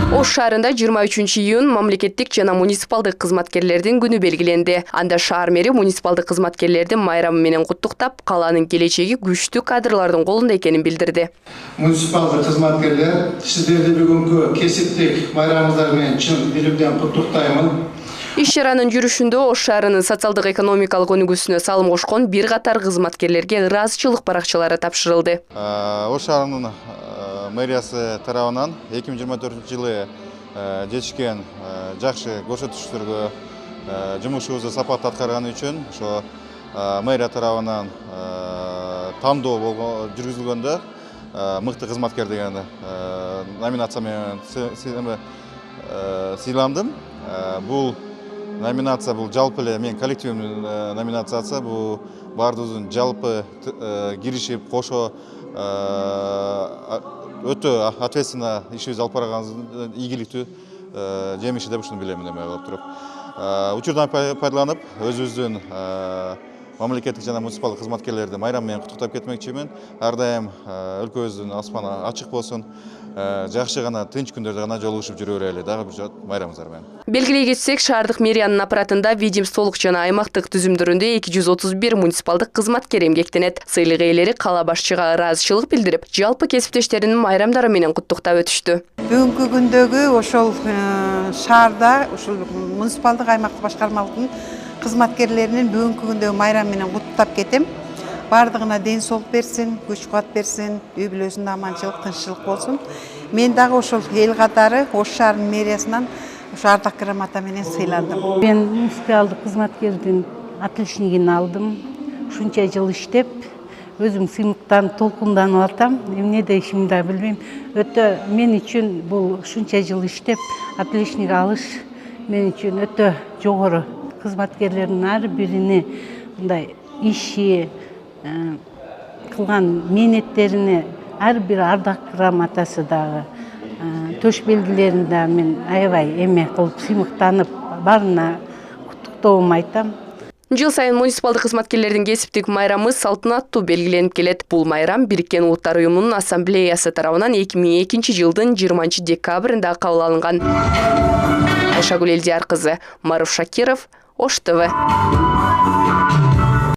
Ош шаарында 23-июнь мамлекеттик жана муниципалдык кызматкерлердин күнү белгиленди. Анда шаар мэри муниципалдык кызматкерлерди майрамы менен куттуктап, калаанын келечеги күчтүү кадрлардын колунда экенин билдирди. Муниципалдык кызматкерлер, сиздерди бүгүнкү кесиптик майрамыңыздар менен чын дилимден куттуктаймын. Иш чаранын жүрүшүндө Ош шаарынын социалдык экономикалык өнүгүүсүнө салым кошкон бир катар кызматкерлерге ыраазычылык баракчалары тапшырылды. Ош шаарынын мэриясы тарабынан 2024-жылы жетишкен жакшы көрсөтүштөргө жумушубузду сапаттуу аткарганы үчүн ошо мэрия тарабынан тандоо жүргүзүлгөндө мыкты кызматкер деген номинация менен сыйландым. Бул номинация бул жалпы эле мен коллективдүү номинациясы, бул баардыгыбыздын жалпы киришип кошо өтө ответственно ишибизди алып барганыбыздын ийгиликтүү жемиши деп ушуну билем эме болуп туруп. Учурдан пайдаланып, өзүбүздүн мамлекеттик жана муниципалдык кызматкерлерди майрам менен куттуктап кетмекчимин. Ар дайым өлкөбүздүн аспаны ачык болсун. Жакшы гана тынч күндөрдө гана жолугушуп жүрө берели дагы бир жолу майрамыңыздар менен. Белгилей кетсек, шаардык мэриянын аппаратында ведомстволук жана аймактык түзүмдөрүндө 231 муниципалдык кызматкер эмгектенет. Сыйлык ээлери кала башчыга ыраазычылык билдирип, жалпы кесиптештеринин майрамдары менен куттуктап өтүштү. Бүгүнкү күндөгү ошол шаарда, ошол муниципалдык аймактык башкармалыктын кызматкерлеринин бүгүнкү күндөгү майрам менен куттуктап кетем. Бардығына ден соолук берсин, күч кубат берсин, үй бүлөсүндө аманчылык, тынччылык болсун. Мен дагы ошол эл катары Ош шаарынын мэриясынан ошо ардак грамота менен сыйландым. Мен муниципалдык кызматкердин отличнигин алдым. Ушунча жыл иштеп, өзүм сыймыктан толкунданып атам. Эмне дейишимди да билбейм. Өтө мен үчүн бул ушунча жыл иштеп, отличник алыш мен үчүн өтө жогору. Кызматкерлердин ар бирини мындай иши кылган мээнеттерине ар бир ардак грамотасы дагы, төш белгилерин да мен аябай эме кылып сыймыктанып, баарына куттуктоомду айтам. Жыл сайын муниципалдык кызматкерлердин кесиптик майрамы салтанаттуу белгиленип келет. Бул майрам Бириккен Улуттар уюмунун ассамблеясы тарабынан 2002-жылдын 20-декабрында кабыл алынган. Айшагүл Элдияр кызы, Маруф Шакиров, Ош ТВ.